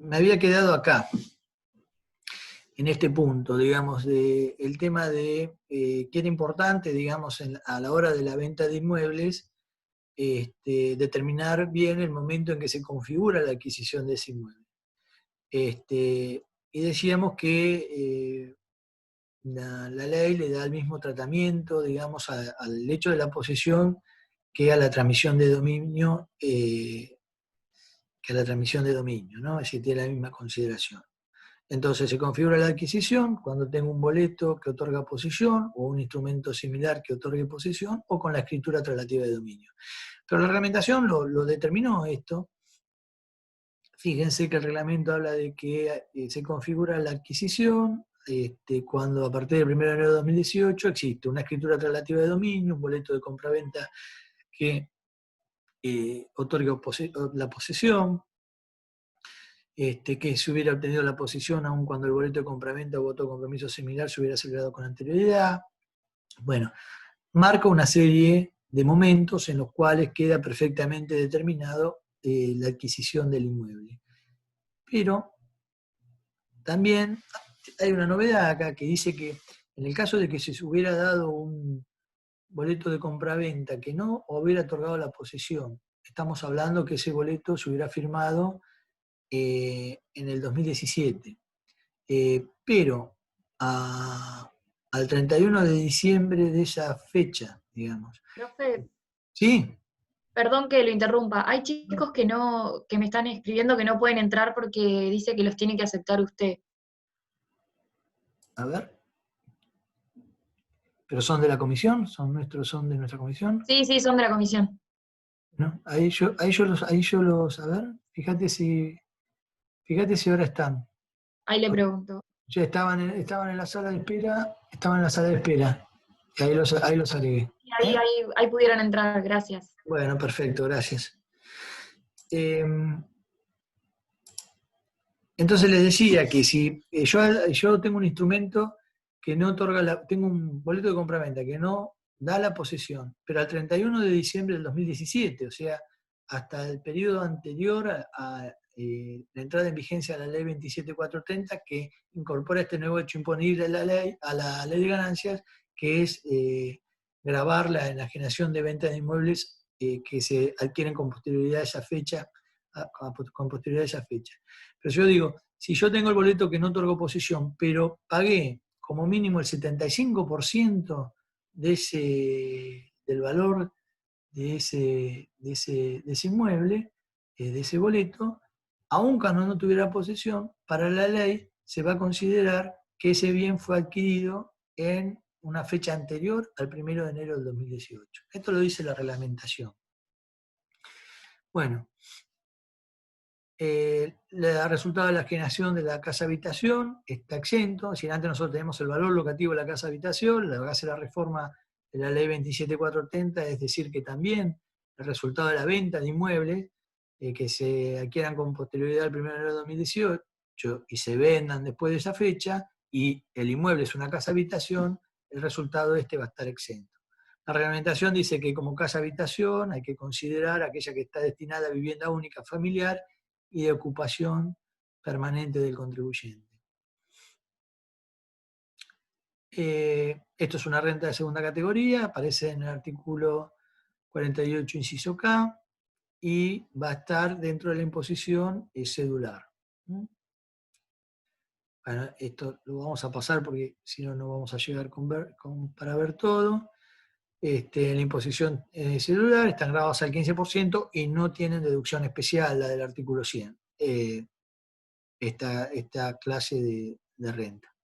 me había quedado acá, en este punto, digamos, el tema de que era importante, digamos, a la hora de la venta de inmuebles, determinar bien el momento en que se configura la adquisición de ese inmueble. Y decíamos que la ley le da el mismo tratamiento, digamos, al hecho de la posesión que a la transmisión de dominio, ¿no? Es decir, tiene la misma consideración. Entonces se configura la adquisición cuando tengo un boleto que otorga posesión o un instrumento similar que otorgue posesión o con la escritura traslativa de dominio. Pero la reglamentación lo determinó esto. Fíjense que el reglamento habla de que se configura la adquisición cuando a partir del 1 de enero de 2018 existe una escritura traslativa de dominio, un boleto de compraventa que otorga la posesión, que se hubiera obtenido la posesión aun cuando el boleto de compraventa o voto de compromiso similar se hubiera celebrado con anterioridad. Bueno, marca una serie de momentos en los cuales queda perfectamente determinado la adquisición del inmueble. Pero también hay una novedad acá que dice que en el caso de que se hubiera dado un boleto de compraventa que no hubiera otorgado la posesión, estamos hablando que ese boleto se hubiera firmado en el 2017. Pero al 31 de diciembre de esa fecha, digamos. Profe, ¿Sí? perdón que lo interrumpa. Hay chicos que me están escribiendo que no pueden entrar porque dice que los tiene que aceptar usted. A ver. ¿Pero son de la comisión? ¿Son de nuestra comisión? Sí, sí, son de la comisión. ¿No? A ver, fíjate si ahora están. Ahí le pregunto. Ya estaban en la sala de espera, estaban en la sala de espera. Y ahí los agregué. Sí, ahí pudieron entrar, gracias. Bueno, perfecto, gracias. Entonces les decía que si yo tengo un instrumento que no otorga, tengo un boleto de compraventa que no da la posesión, pero al 31 de diciembre del 2017, o sea, hasta el periodo anterior a la entrada en vigencia de la ley 27430, que incorpora este nuevo hecho imponible a la ley de ganancias, que es gravar la enajenación de venta de inmuebles que se adquieren con posterioridad a esa fecha, con posterioridad a esa fecha. Pero yo digo, si yo tengo el boleto que no otorgó posesión, pero pagué como mínimo el 75% del valor de ese inmueble, de ese boleto, aun cuando no tuviera posesión, para la ley se va a considerar que ese bien fue adquirido en una fecha anterior al 1 de enero del 2018. Esto lo dice la reglamentación. Bueno, el resultado de la generación de la casa habitación está exento. Si antes nosotros tenemos el valor locativo de la casa habitación, lo que hace la reforma de la ley 27430, es decir, que también el resultado de la venta de inmuebles que se adquieran con posterioridad al 1 de enero de 2018 y se vendan después de esa fecha, y el inmueble es una casa habitación, el resultado de este va a estar exento. La reglamentación dice que como casa habitación hay que considerar aquella que está destinada a vivienda única familiar y de ocupación permanente del contribuyente. Esto es una renta de segunda categoría, aparece en el artículo 48, inciso K, y va a estar dentro de la imposición cedular. Bueno, esto lo vamos a pasar porque si no, no vamos a llegar para ver todo. La imposición celular están grabadas al 15% y no tienen deducción especial, la del artículo 100. Esta clase de renta.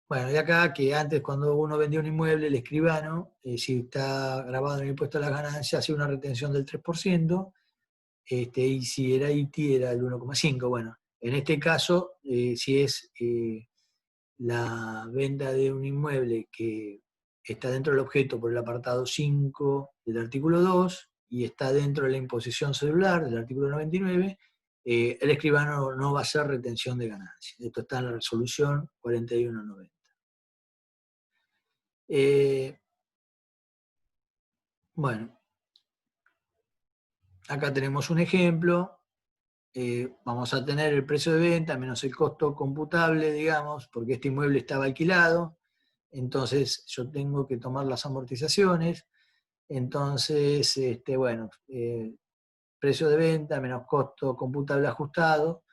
Bueno, y acá que antes cuando uno vendía un inmueble, el escribano, si está grabado en el impuesto a las ganancias, hacía una retención del 3%, y si era ITI era el 1,5%. Bueno, en este caso, si es la venta de un inmueble que está dentro del objeto por el apartado 5 del artículo 2 y está dentro de la imposición celular del artículo 99, el escribano no va a hacer retención de ganancias. Esto está en la resolución 4190. Bueno, acá tenemos un ejemplo vamos a tener el precio de venta menos el costo computable, digamos, porque este inmueble estaba alquilado, entonces yo tengo que tomar las amortizaciones, entonces, bueno, precio de venta menos costo computable ajustado.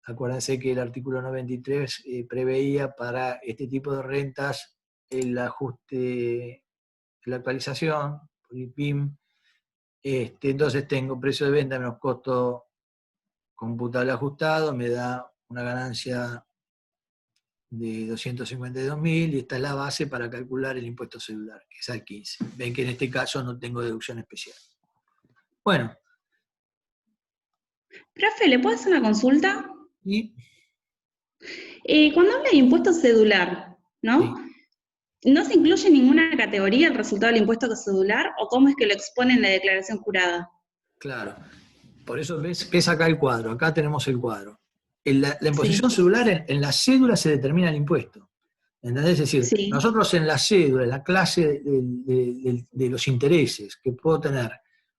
Acuérdense que el artículo 93 preveía para este tipo de rentas el ajuste, la actualización, por el PIM. Entonces tengo precio de venta menos costo computable ajustado, me da una ganancia de 252.000 y esta es la base para calcular el impuesto celular, que es al 15. Ven que en este caso no tengo deducción especial. Bueno, Profe, ¿le puedo hacer una consulta? y Cuando habla de impuesto cedular, ¿no? sí, ¿No se incluye en ninguna categoría el resultado del impuesto cedular o cómo es que lo expone en la declaración jurada? claro. Por eso ves acá el cuadro, acá tenemos el cuadro. La imposición Sí, celular en la cédula se determina el impuesto. ¿Entendés? Es decir, sí, nosotros en la cédula, en la clase de los intereses que puedo tener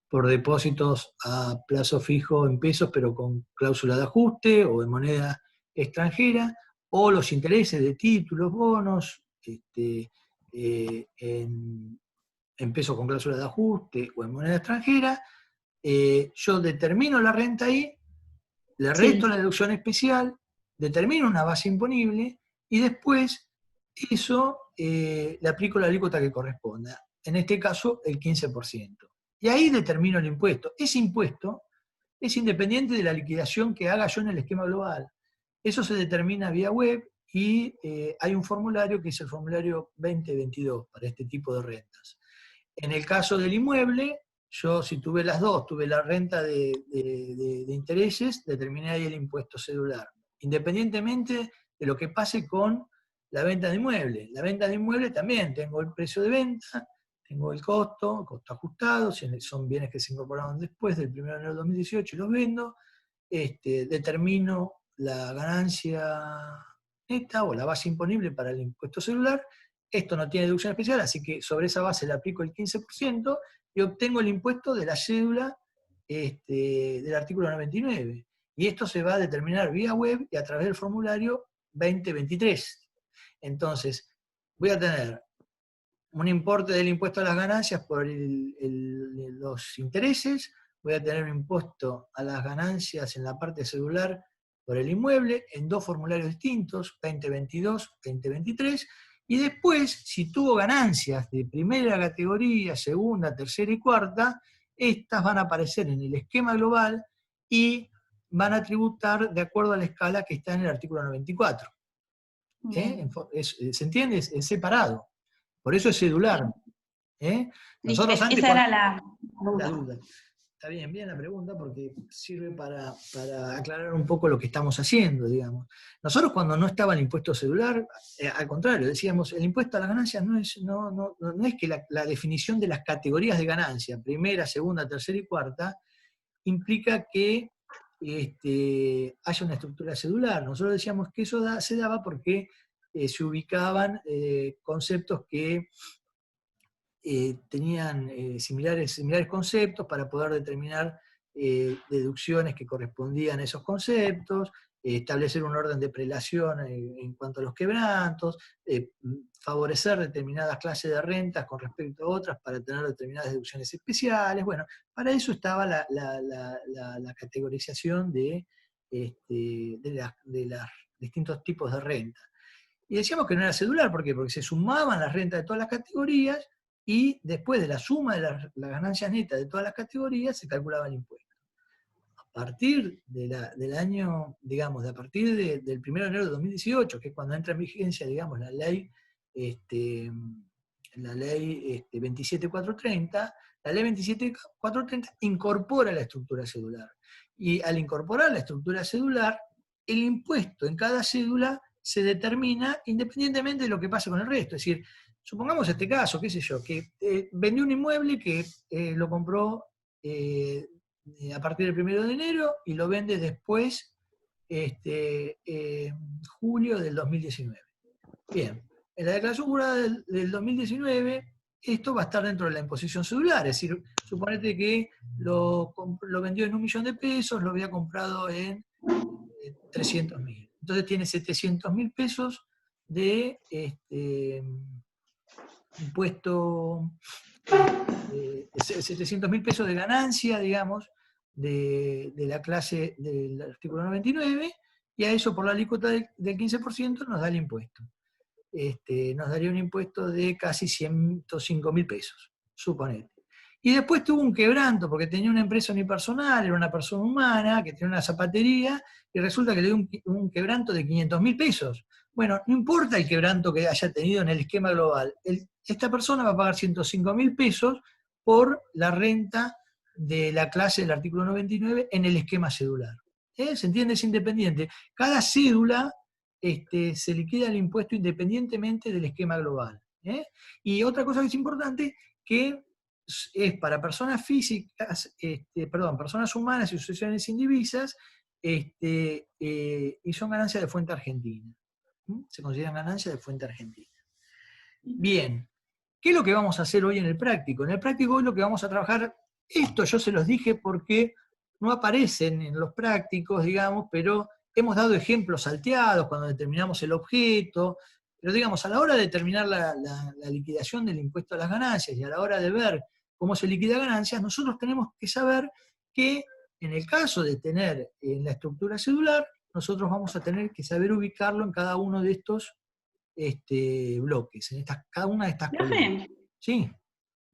por depósitos a plazo fijo en pesos, pero con cláusula de ajuste o en moneda extranjera, o los intereses de títulos, bonos, en pesos con cláusula de ajuste o en moneda extranjera, yo determino la renta ahí, le resto la sí, deducción especial, determino una base imponible y después eso le aplico la alícuota que corresponda. En este caso, el 15%. Y ahí determino el impuesto. Ese impuesto es independiente de la liquidación que haga yo en el esquema global. Eso se determina vía web y hay un formulario que es el formulario 2022 para este tipo de rentas. En el caso del inmueble, yo si tuve las dos, tuve la renta de intereses, determiné ahí el impuesto cedular, independientemente de lo que pase con la venta de inmueble. La venta de inmueble también tengo el precio de venta, tengo el costo ajustado, si son bienes que se incorporaron después del 1 de enero de 2018 y los vendo, determino la ganancia neta o la base imponible para el impuesto celular. Esto no tiene deducción especial, así que sobre esa base le aplico el 15% y obtengo el impuesto de la cédula del artículo 99. Y esto se va a determinar vía web y a través del formulario 2023. Entonces, voy a tener un importe del impuesto a las ganancias por los intereses, voy a tener un impuesto a las ganancias en la parte celular por el inmueble, en dos formularios distintos, 2022, 2023, y después, si tuvo ganancias de primera categoría, segunda, tercera y cuarta, estas van a aparecer en el esquema global y van a tributar de acuerdo a la escala que está en el artículo 94. bien, ¿Se entiende? Es separado. Por eso es cedular. bien. Listo, Nosotros antes, esa cuando, era la la duda. duda. Está bien la pregunta porque sirve para aclarar un poco lo que estamos haciendo, digamos. Nosotros cuando no estaba el impuesto celular, al contrario, decíamos, el impuesto a las ganancias no es que la definición de las categorías de ganancia, primera, segunda, tercera y cuarta, implica que haya una estructura cedular. Nosotros decíamos que eso se daba porque se ubicaban conceptos que tenían similares conceptos para poder determinar deducciones que correspondían a esos conceptos, establecer un orden de prelación en cuanto a los quebrantos, favorecer determinadas clases de rentas con respecto a otras para tener determinadas deducciones especiales. Bueno, para eso estaba la categorización de los distintos tipos de renta. Y decíamos que no era cedular, ¿por qué? Porque se sumaban las rentas de todas las categorías y después de la suma de las ganancias netas de todas las categorías se calculaba el impuesto. A partir del año, digamos, a partir del 1 de enero de 2018, que es cuando entra en vigencia, digamos, la ley 27430, la ley 27430 incorpora la estructura cedular. Y al incorporar la estructura cedular, el impuesto en cada cédula se determina independientemente de lo que pase con el resto. Es decir, supongamos este caso, qué sé yo, que vendió un inmueble que lo compró a partir del 1 de enero y lo vende después, julio del 2019. Bien, en la declaración jurada del 2019 esto va a estar dentro de la imposición cedular. Es decir, suponete que lo vendió en 1.000.000 de pesos, lo había comprado en 300.000. Entonces tiene 700.000 pesos de impuesto, 700.000 pesos de ganancia, digamos, de la clase del artículo 99, y a eso por la alícuota del 15% nos da el impuesto. Nos daría un impuesto de casi 105.000 pesos, suponete. Y después tuvo un quebranto, porque tenía una empresa unipersonal, era una persona humana, que tenía una zapatería, y resulta que le dio un quebranto de 500.000 pesos. Bueno, no importa el quebranto que haya tenido en el esquema global, esta persona va a pagar 105.000 pesos por la renta de la clase del artículo 99 en el esquema cedular. ¿Se entiende? Es independiente. Cada cédula se liquida el impuesto independientemente del esquema global. Y otra cosa que es importante, que es para personas físicas, personas humanas y sucesiones indivisas, y son ganancias de fuente argentina. Se consideran ganancias de fuente argentina. Bien, ¿qué es lo que vamos a hacer hoy en el práctico? En el práctico hoy lo que vamos a trabajar, esto yo se los dije porque no aparecen en los prácticos, digamos, pero hemos dado ejemplos salteados cuando determinamos el objeto, pero digamos, a la hora de determinar la liquidación del impuesto a las ganancias y a la hora de ver cómo se liquida ganancias, nosotros tenemos que saber que en el caso de tener en la estructura cedular, nosotros vamos a tener que saber ubicarlo en cada uno de estos bloques, en cada una de estas columnas. Sí.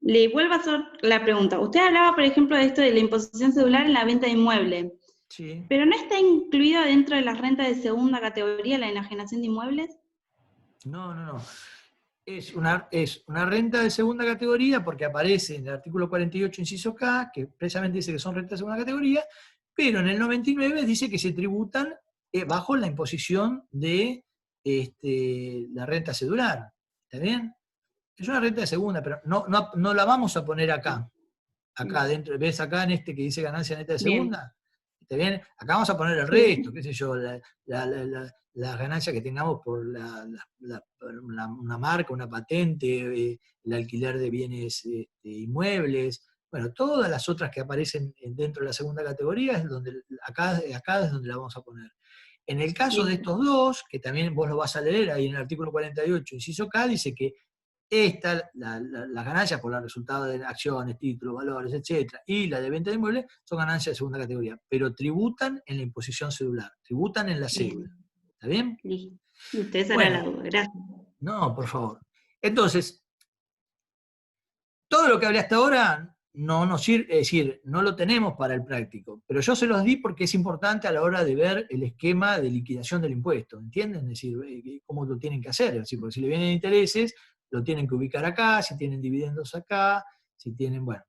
Le vuelvo a hacer la pregunta. Usted hablaba, por ejemplo, de esto de la imposición cedular en la venta de inmueble. Sí. ¿Pero no está incluida dentro de las rentas de segunda categoría la enajenación de inmuebles? No. Es una renta de segunda categoría porque aparece en el artículo 48, inciso K, que precisamente dice que son rentas de segunda categoría, pero en el 99 dice que se tributan bajo la imposición de la renta cedular. ¿Está bien? Es una renta de segunda, pero no la vamos a poner acá. Acá adentro, ¿ves acá en que dice ganancia neta de segunda? ¿Está bien? Acá vamos a poner el resto, qué sé yo, la ganancia que tengamos por una marca, una patente, el alquiler de bienes inmuebles, bueno, todas las otras que aparecen dentro de la segunda categoría, es donde acá es donde la vamos a poner. En el caso de estos dos, que también vos lo vas a leer ahí en el artículo 48, inciso K, dice que las ganancias por los resultados de acciones, títulos, valores, etcétera, y la de venta de inmuebles son ganancias de segunda categoría, pero tributan en la imposición cedular, tributan en la cédula. ¿Está bien? Listo. Esa era la duda, gracias. No, por favor. Entonces, todo lo que hablé hasta ahora no nos sirve, es decir, no lo tenemos para el práctico, pero yo se los di porque es importante a la hora de ver el esquema de liquidación del impuesto, ¿entienden? Es decir, cómo lo tienen que hacer, es decir, porque si le vienen intereses, lo tienen que ubicar acá, si tienen dividendos acá, si tienen, bueno,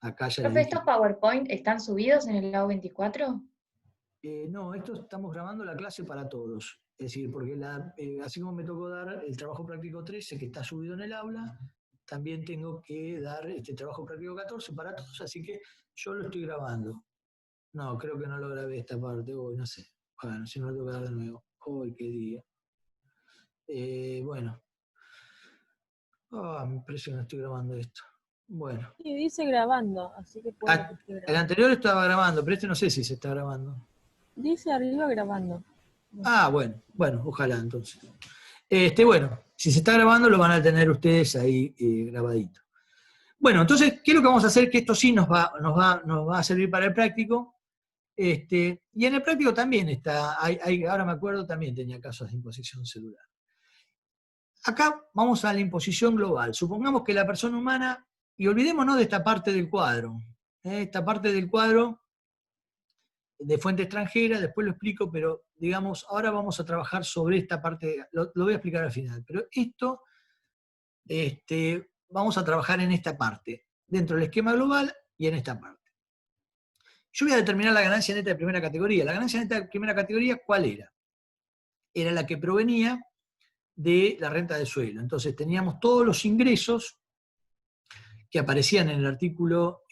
acá ya... Profe, ¿estos PowerPoint están subidos en el lado 24? No, esto estamos grabando la clase para todos. Es decir, porque así como me tocó dar el trabajo práctico 13, que está subido en el aula, también tengo que dar este trabajo práctico 14 para todos, así que yo lo estoy grabando. No, creo que no lo grabé esta parte hoy, no sé. Bueno, si no lo tengo que dar de nuevo. Hoy, qué día. Bueno. Me parece que no estoy grabando esto. Bueno. Sí, dice grabando, así que puede que esté grabando. El anterior estaba grabando, pero este no sé si se está grabando. Dice arriba grabando. Bueno, ojalá entonces. Bueno, si se está grabando lo van a tener ustedes ahí grabadito. Bueno, entonces, ¿qué es lo que vamos a hacer? Que esto sí nos va a servir para el práctico. Y en el práctico también está, ahora me acuerdo, también tenía casos de imposición cedular. Acá vamos a la imposición global. Supongamos que la persona humana, y olvidémonos de esta parte del cuadro, esta parte del cuadro de fuente extranjera, después lo explico, pero digamos, ahora vamos a trabajar sobre esta parte, lo voy a explicar al final, pero esto, vamos a trabajar en esta parte, dentro del esquema global y en esta parte. Yo voy a determinar la ganancia neta de primera categoría. La ganancia neta de primera categoría, ¿cuál era? Era la que provenía de la renta de suelo. Entonces teníamos todos los ingresos que aparecían en el artículo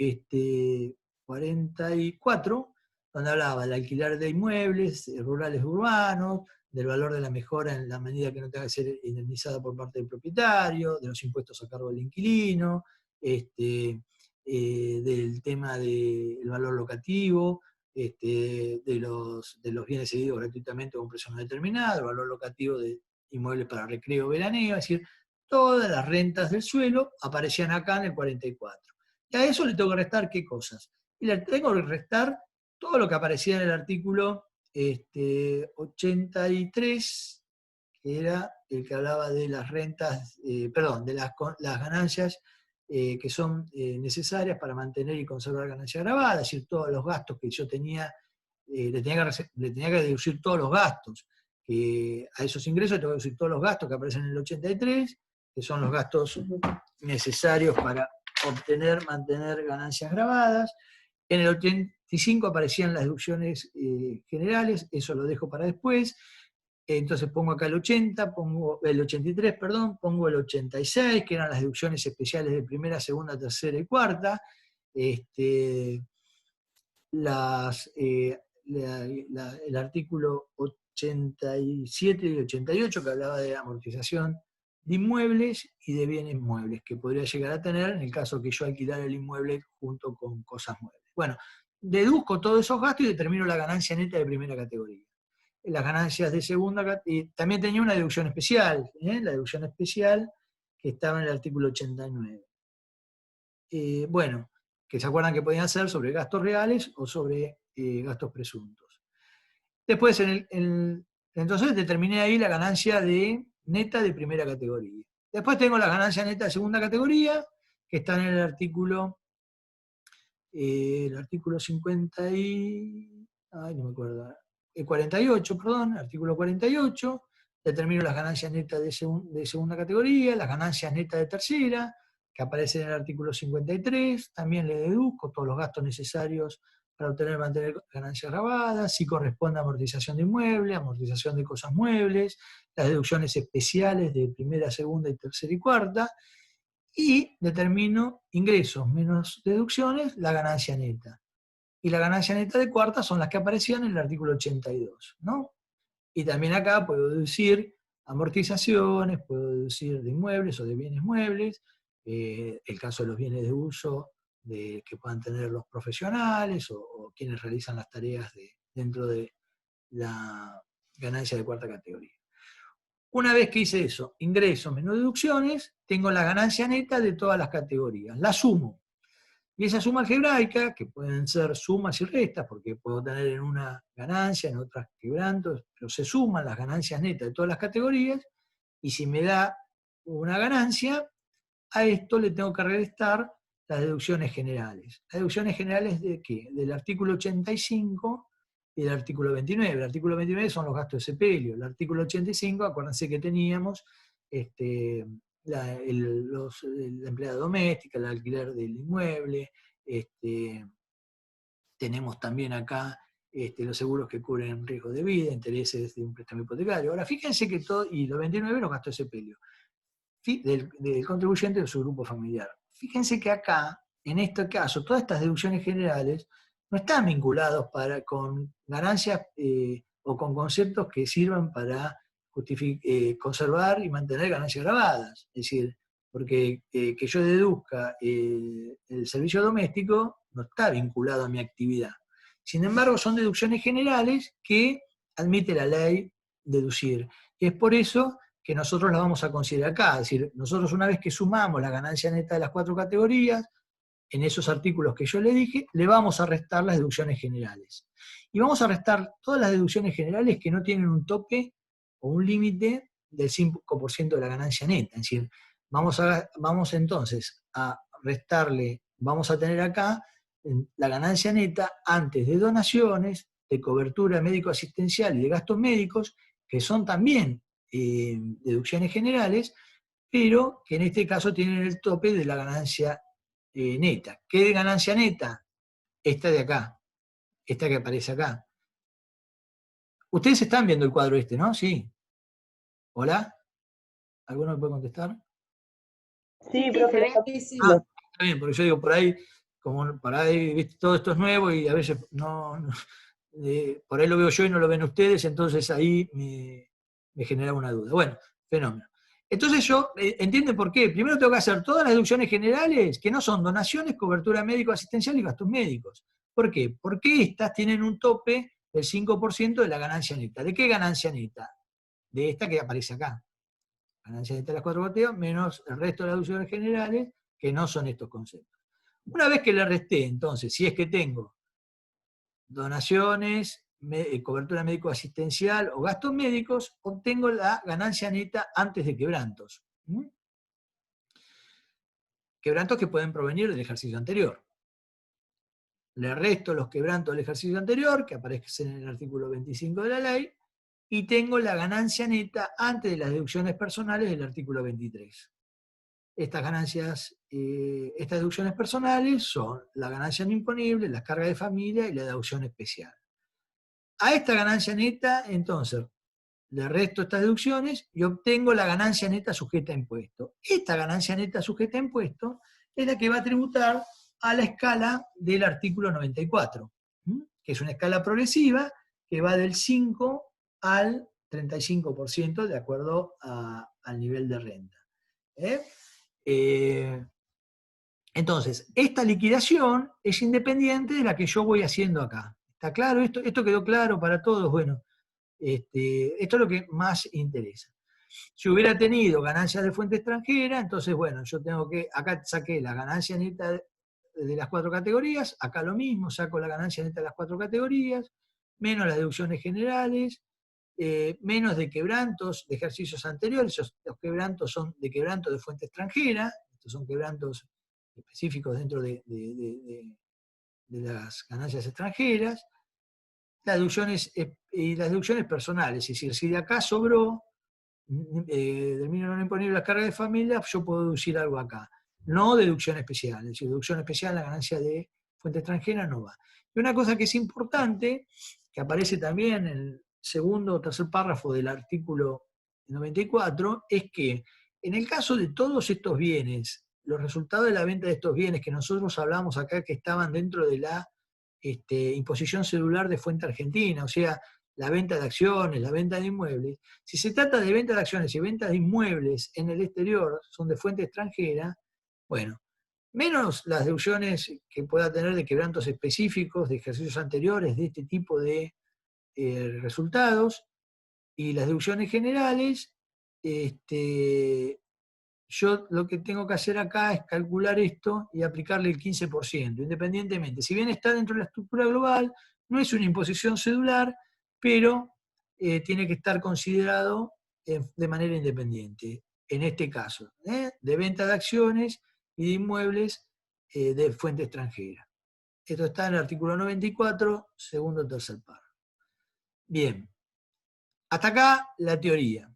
44, donde hablaba del alquiler de inmuebles rurales urbanos, del valor de la mejora en la medida que no tenga que ser indemnizada por parte del propietario, de los impuestos a cargo del inquilino, del tema del valor locativo, de los bienes cedidos gratuitamente con precio no determinado, el valor locativo de inmuebles para recreo veraneo, es decir, todas las rentas del suelo aparecían acá en el 44. Y a eso le tengo que restar ¿qué cosas? Y le tengo que restar todo lo que aparecía en el artículo 83, que era el que hablaba de las rentas, de las ganancias que son necesarias para mantener y conservar ganancia grabada, es decir, todos los gastos que yo tenía, le tenía que deducir todos los gastos, que a esos ingresos tengo que deducir todos los gastos que aparecen en el 83, que son los gastos necesarios para obtener, mantener ganancias grabadas. En el 85 aparecían las deducciones generales, eso lo dejo para después. Entonces pongo acá el 80, pongo el 83, perdón, pongo el 86, que eran las deducciones especiales de primera, segunda, tercera y cuarta. El artículo 87 y 88, que hablaba de amortización de inmuebles y de bienes muebles, que podría llegar a tener en el caso que yo alquilara el inmueble junto con cosas muebles. Bueno, deduzco todos esos gastos y determino la ganancia neta de primera categoría. Las ganancias de segunda, y también tenía una deducción especial, la deducción especial que estaba en el artículo 89. Bueno, que se acuerdan que podían ser sobre gastos reales o sobre gastos presuntos. Después, entonces determiné ahí la ganancia neta de primera categoría. Después tengo la ganancia neta de segunda categoría, que está en el artículo 50 y... Ay, no me acuerdo. 48, perdón, artículo 48, determino las ganancias netas de segunda categoría, las ganancias netas de tercera, que aparecen en el artículo 53, también le deduzco todos los gastos necesarios para obtener y mantener ganancias grabadas, si corresponde a amortización de inmuebles, amortización de cosas muebles, las deducciones especiales de primera, segunda y tercera y cuarta, y determino ingresos menos deducciones, la ganancia neta. Y la ganancia neta de cuarta son las que aparecían en el artículo 82, ¿no? Y también acá puedo deducir amortizaciones, puedo deducir de inmuebles o de bienes muebles, el caso de los bienes de uso que puedan tener los profesionales o quienes realizan las tareas dentro de la ganancia de cuarta categoría. Una vez que hice eso, ingresos menos deducciones, tengo la ganancia neta de todas las categorías. La sumo. Y esa suma algebraica, que pueden ser sumas y restas, porque puedo tener en una ganancia, en otras quebrantos, pero se suman las ganancias netas de todas las categorías, y si me da una ganancia, a esto le tengo que restar las deducciones generales. ¿Las deducciones generales de qué? Del artículo 85 y del artículo 29. El artículo 29 son los gastos de sepelio. El artículo 85, acuérdense que teníamos la empleada doméstica, el alquiler del inmueble, tenemos también acá los seguros que cubren riesgos de vida, intereses de un préstamo hipotecario. Ahora, fíjense que todo, y los 29 los gastos de sepelio, del contribuyente de su grupo familiar. Fíjense que acá, en este caso, todas estas deducciones generales no están vinculados con ganancias o con conceptos que sirvan para conservar y mantener ganancias grabadas. Es decir, porque que yo deduzca el servicio doméstico no está vinculado a mi actividad. Sin embargo, son deducciones generales que admite la ley deducir. Y es por eso que nosotros las vamos a considerar acá. Es decir, nosotros una vez que sumamos la ganancia neta de las cuatro categorías, en esos artículos que yo le dije, le vamos a restar las deducciones generales. Y vamos a restar todas las deducciones generales que no tienen un tope o un límite del 5% de la ganancia neta. Es decir, vamos entonces a restarle, vamos a tener acá la ganancia neta antes de donaciones, de cobertura médico-asistencial y de gastos médicos, que son también deducciones generales, pero que en este caso tienen el tope de la ganancia neta. ¿Qué de ganancia neta? Esta de acá, esta que aparece acá. Ustedes están viendo el cuadro ¿no? Sí. ¿Hola? ¿Alguno me puede contestar? Sí, profe. Ah, está bien, porque yo digo, por ahí, como para ahí, ¿viste? Todo esto es nuevo y a veces no por ahí lo veo yo y no lo ven ustedes, entonces ahí me genera una duda. Bueno, fenómeno. Entonces yo, ¿entienden por qué? Primero tengo que hacer todas las deducciones generales, que no son donaciones, cobertura médico-asistencial y gastos médicos. ¿Por qué? Porque estas tienen un tope del 5% de la ganancia neta. ¿De qué ganancia neta? De esta que aparece acá. Ganancia neta de las 4 goteos, menos el resto de las deducciones generales, que no son estos conceptos. Una vez que le resté, entonces, si es que tengo donaciones, cobertura médico-asistencial o gastos médicos, obtengo la ganancia neta antes de quebrantos. Quebrantos que pueden provenir del ejercicio anterior. Le resto los quebrantos del ejercicio anterior, que aparecen en el artículo 25 de la ley, y tengo la ganancia neta antes de las deducciones personales del artículo 23. Estas deducciones personales son la ganancia no imponible, la carga de familia y la deducción especial. A esta ganancia neta, entonces, le resto estas deducciones y obtengo la ganancia neta sujeta a impuesto. Esta ganancia neta sujeta a impuesto es la que va a tributar a la escala del artículo 94, que es una escala progresiva que va del 5 al 35% de acuerdo al nivel de renta. Entonces, esta liquidación es independiente de la que yo voy haciendo acá. ¿Está claro? ¿Esto quedó claro para todos? Bueno, esto es lo que más interesa. Si hubiera tenido ganancias de fuente extranjera, entonces, bueno, yo tengo que, acá saqué la ganancia neta de las 4 categorías, acá lo mismo, saco la ganancia neta de las 4 categorías, menos las deducciones generales, menos de quebrantos de ejercicios anteriores. Los quebrantos son de quebranto de fuente extranjera, estos son quebrantos específicos dentro de las ganancias extranjeras, las deducciones personales, es decir, si de acá sobró del mínimo no imponible las cargas de familia, yo puedo deducir algo acá. No deducción especial, es decir, deducción especial, la ganancia de fuente extranjera no va. Y una cosa que es importante, que aparece también en el segundo o tercer párrafo del artículo 94, es que en el caso de todos estos bienes, los resultados de la venta de estos bienes que nosotros hablamos acá que estaban dentro de la imposición cedular de fuente argentina, o sea, la venta de acciones, la venta de inmuebles, si se trata de venta de acciones y venta de inmuebles en el exterior, son de fuente extranjera, bueno, menos las deducciones que pueda tener de quebrantos específicos de ejercicios anteriores de este tipo de resultados, y las deducciones generales, yo lo que tengo que hacer acá es calcular esto y aplicarle el 15%, independientemente. Si bien está dentro de la estructura global, no es una imposición cedular, pero tiene que estar considerado de manera independiente, en este caso, de venta de acciones y de inmuebles de fuente extranjera. Esto está en el artículo 94, segundo o tercer párrafo. Bien, hasta acá la teoría.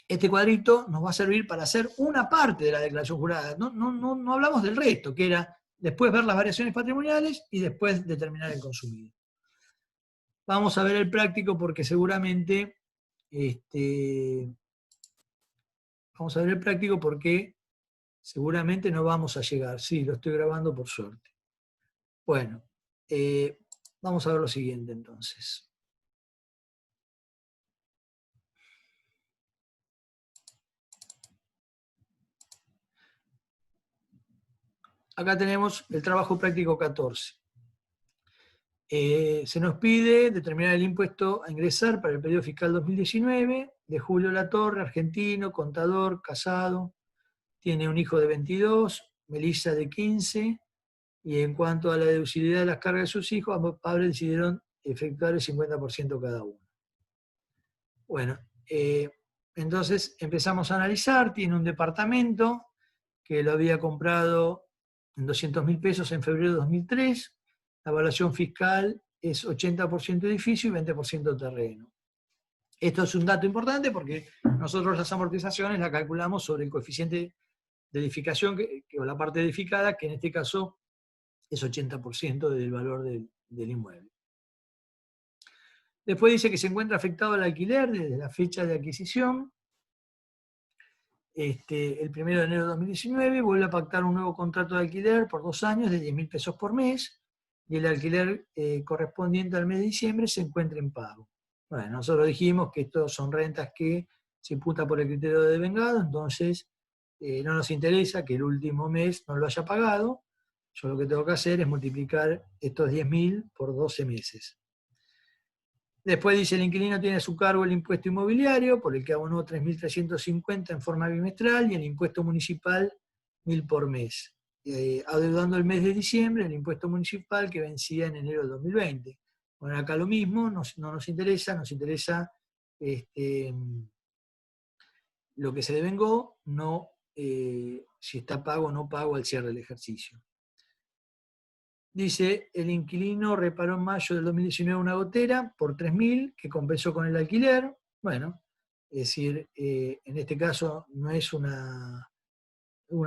Este cuadrito nos va a servir para hacer una parte de la declaración jurada. No hablamos del resto, que era después ver las variaciones patrimoniales y después determinar el consumido. Vamos a ver el práctico porque seguramente no vamos a llegar. Sí, lo estoy grabando por suerte. Bueno, vamos a ver lo siguiente entonces. Acá tenemos el trabajo práctico 14. Se nos pide determinar el impuesto a ingresar para el periodo fiscal 2019, de Julio Latorre, argentino, contador, casado, tiene un hijo de 22, Melissa de 15, y en cuanto a la deducibilidad de las cargas de sus hijos, ambos padres decidieron efectuar el 50% cada uno. Bueno, entonces empezamos a analizar, tiene un departamento que lo había comprado en 200.000 pesos en febrero de 2003, la evaluación fiscal es 80% edificio y 20% terreno. Esto es un dato importante porque nosotros las amortizaciones las calculamos sobre el coeficiente de edificación, o la parte edificada, que en este caso es 80% del valor del inmueble. Después dice que se encuentra afectado al alquiler desde la fecha de adquisición. El 1 de enero de 2019 vuelve a pactar un nuevo contrato de alquiler por 2 años de 10.000 pesos por mes. y el alquiler correspondiente al mes de diciembre se encuentra en pago. Bueno, nosotros dijimos que estos son rentas que se imputan por el criterio de devengado, entonces no nos interesa que el último mes no lo haya pagado. Yo lo que tengo que hacer es multiplicar estos 10.000 por 12 meses. Después dice, el inquilino tiene a su cargo el impuesto inmobiliario, por el que abonó 3.350 en forma bimestral, y el impuesto municipal 1.000 por mes. Adeudando el mes de diciembre, el impuesto municipal que vencía en enero del 2020. Bueno, acá lo mismo, no nos interesa lo que se devengó, no si está pago o no pago al cierre del ejercicio. Dice, el inquilino reparó en mayo del 2019 una gotera por 3.000 que compensó con el alquiler. Bueno, es decir, en este caso no es una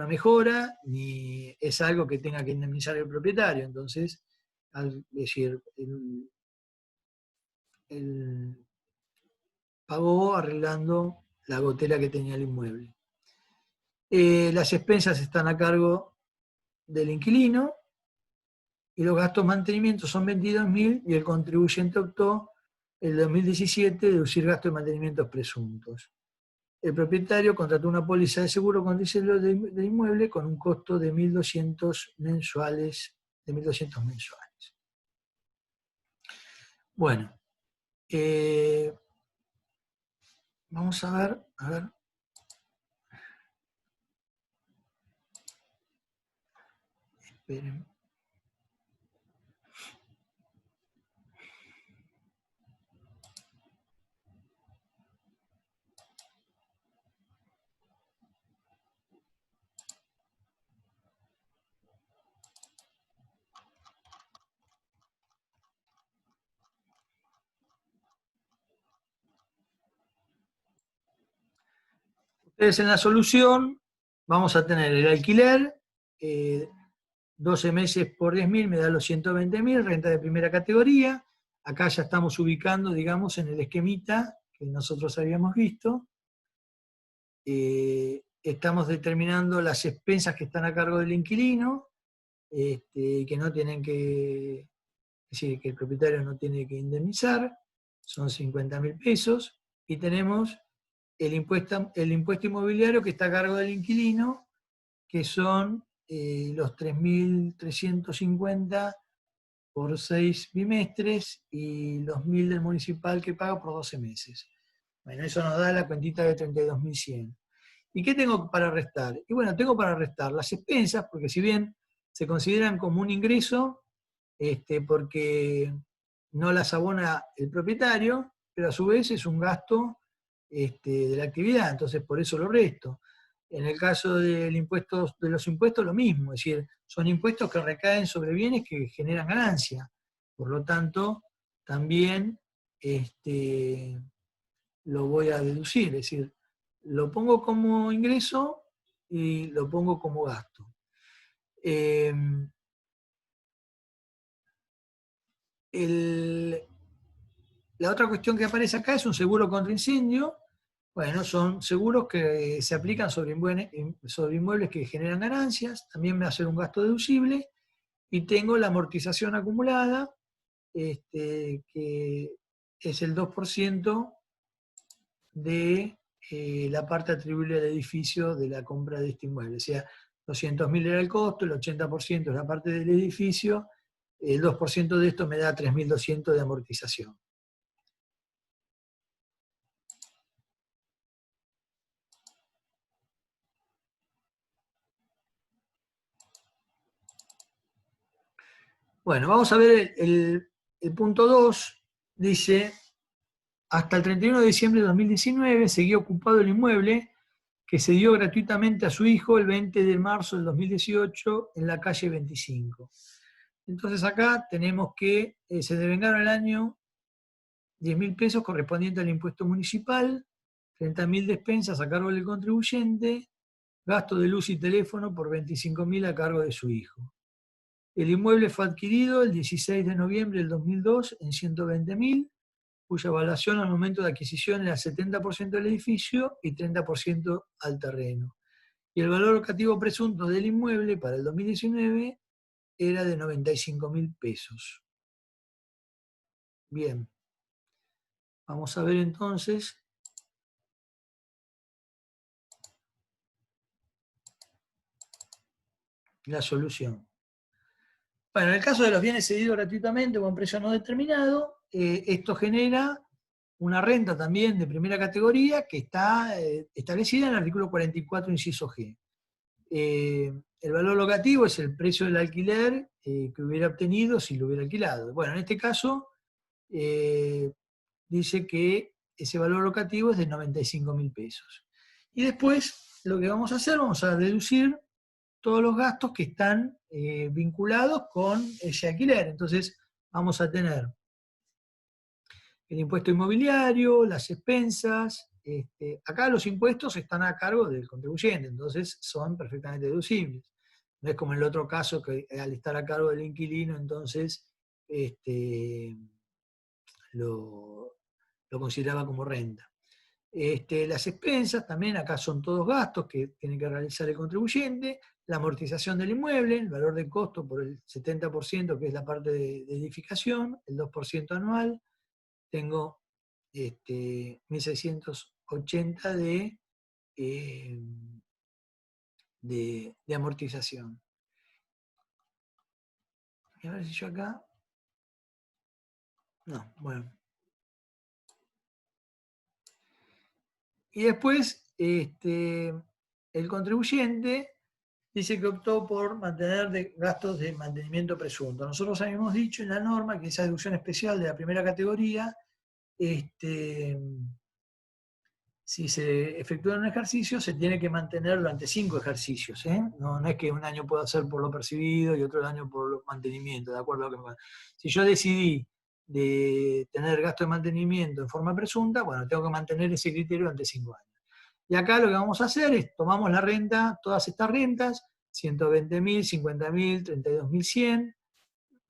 mejora, ni es algo que tenga que indemnizar el propietario. Entonces, es decir, él pagó arreglando la gotera que tenía el inmueble. Las expensas están a cargo del inquilino, y los gastos de mantenimiento son 22.000, y el contribuyente optó el 2017 deducir gastos de mantenimientos presuntos. El propietario contrató una póliza de seguro contra incendio del inmueble con un costo de 1.200 mensuales. Bueno, vamos a ver. Esperen. Ustedes en la solución vamos a tener el alquiler, 12 meses por 10.000 me da los 120.000, renta de primera categoría. Acá ya estamos ubicando, digamos, en el esquemita que nosotros habíamos visto. Estamos determinando las expensas que están a cargo del inquilino, que no tienen que, es decir, que el propietario no tiene que indemnizar, son 50.000 pesos, y tenemos el impuesto inmobiliario que está a cargo del inquilino, que son los 3.350 por 6 bimestres y los 1.000 del municipal que paga por 12 meses. Bueno, eso nos da la cuentita de 32.100. ¿Y qué tengo para restar? Y bueno, tengo para restar las expensas, porque si bien se consideran como un ingreso, porque no las abona el propietario, pero a su vez es un gasto de la actividad, entonces por eso lo resto. En el caso de los impuestos, lo mismo, es decir, son impuestos que recaen sobre bienes que generan ganancia. Por lo tanto, también lo voy a deducir, es decir, lo pongo como ingreso y lo pongo como gasto. La otra cuestión que aparece acá es un seguro contra incendio. Bueno, son seguros que se aplican sobre inmuebles que generan ganancias, también me hace un gasto deducible, y tengo la amortización acumulada, que es el 2% de la parte atribuible al edificio de la compra de este inmueble. O sea, 200.000 era el costo, el 80% es la parte del edificio, el 2% de esto me da 3.200 de amortización. Bueno, vamos a ver el punto 2, dice, hasta el 31 de diciembre de 2019 seguía ocupado el inmueble que se dio gratuitamente a su hijo el 20 de marzo del 2018 en la calle 25. Entonces acá tenemos que se devengaron el año 10.000 pesos correspondiente al impuesto municipal, 30.000 despensas a cargo del contribuyente, gasto de luz y teléfono por 25.000 a cargo de su hijo. El inmueble fue adquirido el 16 de noviembre del 2002 en 120.000, cuya evaluación al momento de adquisición era 70% del edificio y 30% al terreno. Y el valor locativo presunto del inmueble para el 2019 era de 95.000 pesos. Bien. Vamos a ver entonces la solución. Bueno, en el caso de los bienes cedidos gratuitamente o a un precio no determinado, esto genera una renta también de primera categoría que está establecida en el artículo 44, inciso G. El valor locativo es el precio del alquiler que hubiera obtenido si lo hubiera alquilado. Bueno, en este caso dice que ese valor locativo es de 95.000 pesos. Y después lo que vamos a hacer, vamos a deducir todos los gastos que están vinculados con ese alquiler. Entonces vamos a tener el impuesto inmobiliario, las expensas. Acá los impuestos están a cargo del contribuyente, entonces son perfectamente deducibles. No es como en el otro caso que al estar a cargo del inquilino, entonces lo consideraba como renta. Las expensas también acá son todos gastos que tiene que realizar el contribuyente, la amortización del inmueble, el valor de costo por el 70% que es la parte de edificación, el 2% anual, tengo 1.680 de amortización. Y a ver si yo acá... No, bueno. Y después, el contribuyente dice que optó por mantener gastos de mantenimiento presunto. Nosotros habíamos dicho en la norma que esa deducción especial de la primera categoría, si se efectúa un ejercicio, se tiene que mantener durante 5 ejercicios. No es que un año pueda ser por lo percibido y otro año por los mantenimiento, de acuerdo a lo que me... Si yo decidí de tener gasto de mantenimiento en forma presunta, bueno, tengo que mantener ese criterio durante 5 años. Y acá lo que vamos a hacer es, tomamos la renta, todas estas rentas, 120.000, 50.000, 32.100,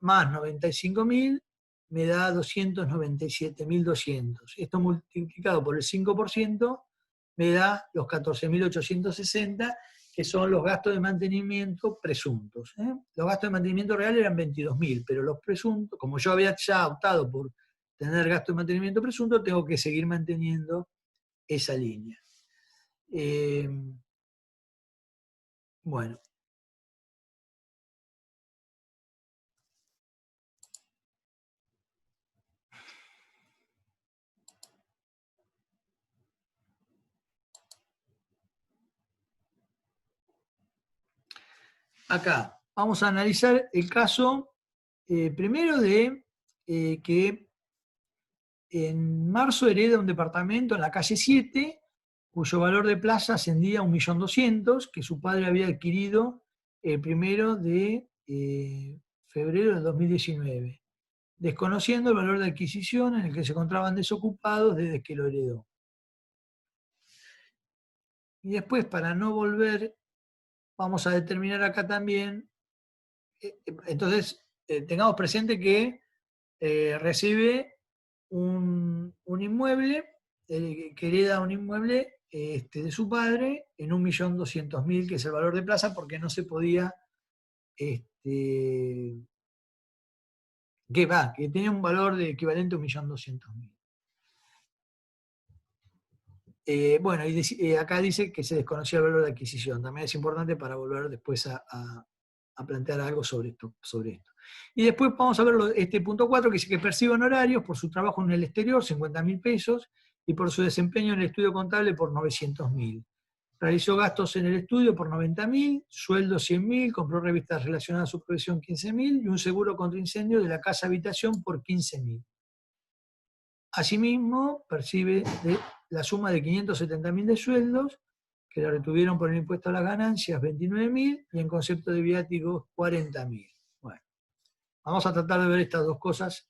más 95.000, me da 297.200. Esto multiplicado por el 5% me da los 14.860, que son los gastos de mantenimiento presuntos. Los gastos de mantenimiento reales eran 22.000, pero los presuntos, como yo había ya optado por tener gasto de mantenimiento presunto, tengo que seguir manteniendo esa línea. Bueno. Acá vamos a analizar el caso primero de que en marzo hereda un departamento en la calle 7, cuyo valor de plaza ascendía a 1.200.000, que su padre había adquirido el 1 de febrero del 2019, desconociendo el valor de adquisición en el que se encontraban desocupados desde que lo heredó. Y después, para no volver, vamos a determinar acá también, entonces, tengamos presente que recibe un inmueble, que hereda un inmueble de su padre en 1.200.000, que es el valor de plaza, porque no se podía, que tenía un valor de equivalente a 1.200.000. Bueno, y acá dice que se desconocía el valor de adquisición. También es importante para volver después a plantear algo sobre esto. Y después vamos a ver este punto 4, que dice que percibe honorarios por su trabajo en el exterior, 50.000 pesos, y por su desempeño en el estudio contable por 900.000. Realizó gastos en el estudio por 90.000, sueldo 100.000, compró revistas relacionadas a su profesión 15.000 y un seguro contra incendio de la casa habitación por 15.000. Asimismo, percibe la suma de 570.000 de sueldos, que la retuvieron por el impuesto a las ganancias 29.000 y en concepto de viáticos 40.000. Bueno, vamos a tratar de ver estas dos cosas.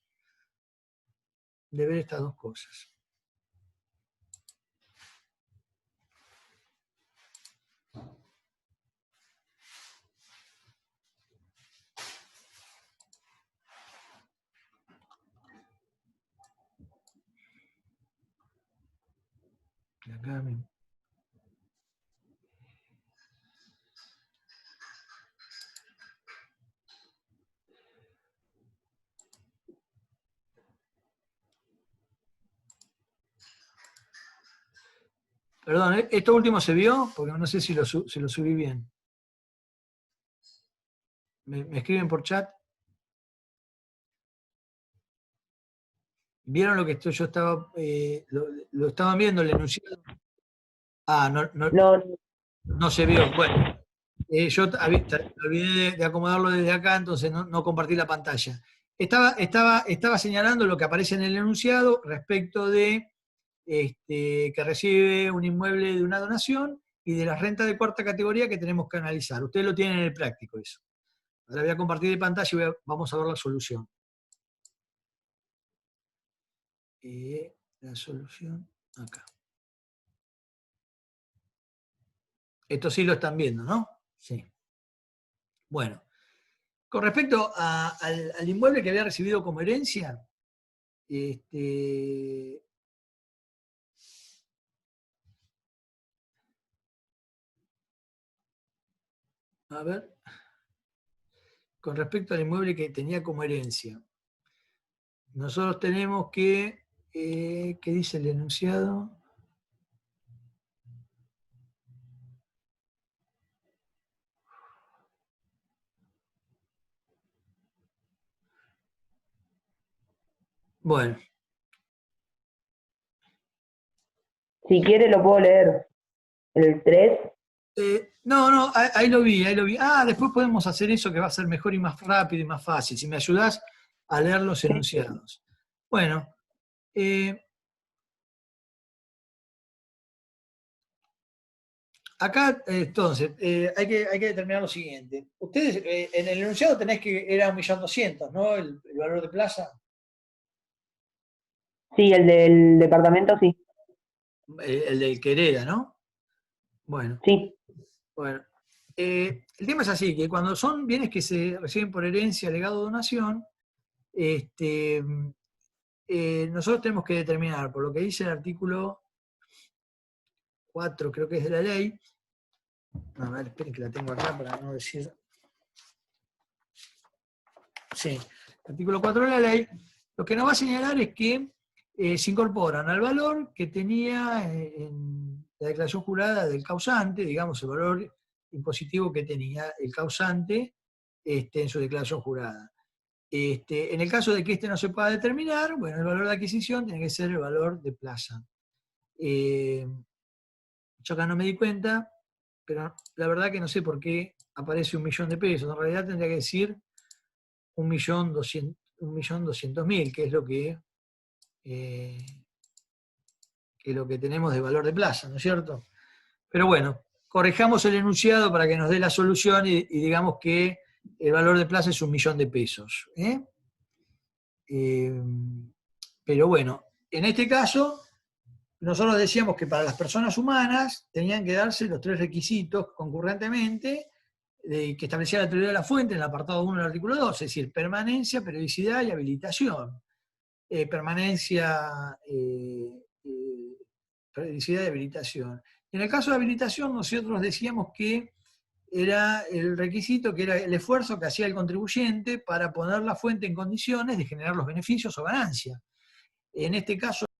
Acá mismo. Perdón, ¿esto último se vio? Porque no sé si lo subí bien. ¿Me escriben por chat? ¿Vieron lo que yo estaba, lo estaban viendo, el enunciado? Ah, No, no se vio. Bueno, yo me olvidé de acomodarlo desde acá, entonces no compartí la pantalla. Estaba señalando lo que aparece en el enunciado respecto de que recibe un inmueble de una donación y de la renta de cuarta categoría que tenemos que analizar. Ustedes lo tienen en el práctico eso. Ahora voy a compartir de pantalla y vamos a ver la solución. La solución acá. Esto sí lo están viendo, ¿no? Sí. Bueno, con respecto al inmueble que había recibido como herencia, a ver, con respecto al inmueble que tenía como herencia, nosotros tenemos que, ¿qué dice el enunciado? Bueno, si quiere lo puedo leer. El 3. no, ahí lo vi. Ah, después podemos hacer eso que va a ser mejor y más rápido y más fácil, si me ayudás a leer los enunciados. Bueno, acá, entonces, hay que determinar lo siguiente. Ustedes, en el enunciado tenés que era 1.200.000, ¿no? El valor de plaza. Sí, el del departamento sí. El del que hereda, ¿no? Bueno, Sí. el tema es así, que cuando son bienes que se reciben por herencia, legado o donación, nosotros tenemos que determinar, por lo que dice el artículo 4, creo que es de la ley. A ver, esperen que la tengo acá para no decir. Sí, artículo 4 de la ley, lo que nos va a señalar es que se incorporan al valor que tenía en la declaración jurada del causante, digamos, el valor impositivo que tenía el causante en su declaración jurada. En el caso de que no se pueda determinar, bueno, el valor de adquisición tiene que ser el valor de plaza. Yo acá no me di cuenta, pero la verdad que no sé por qué aparece 1.000.000 de pesos. En realidad tendría que decir 1.200.000, que es lo que tenemos de valor de plaza, ¿no es cierto? Pero bueno, corrijamos el enunciado para que nos dé la solución y digamos que el valor de plaza es 1.000.000 de pesos. Pero bueno, en este caso, nosotros decíamos que para las personas humanas tenían que darse los 3 requisitos concurrentemente que establecía la teoría de la fuente en el apartado 1 del artículo 2, es decir, permanencia, periodicidad y habilitación. Permanencia, periodicidad y habilitación. En el caso de habilitación, nosotros decíamos que era el requisito, que era el esfuerzo que hacía el contribuyente para poner la fuente en condiciones de generar los beneficios o ganancias. En este caso,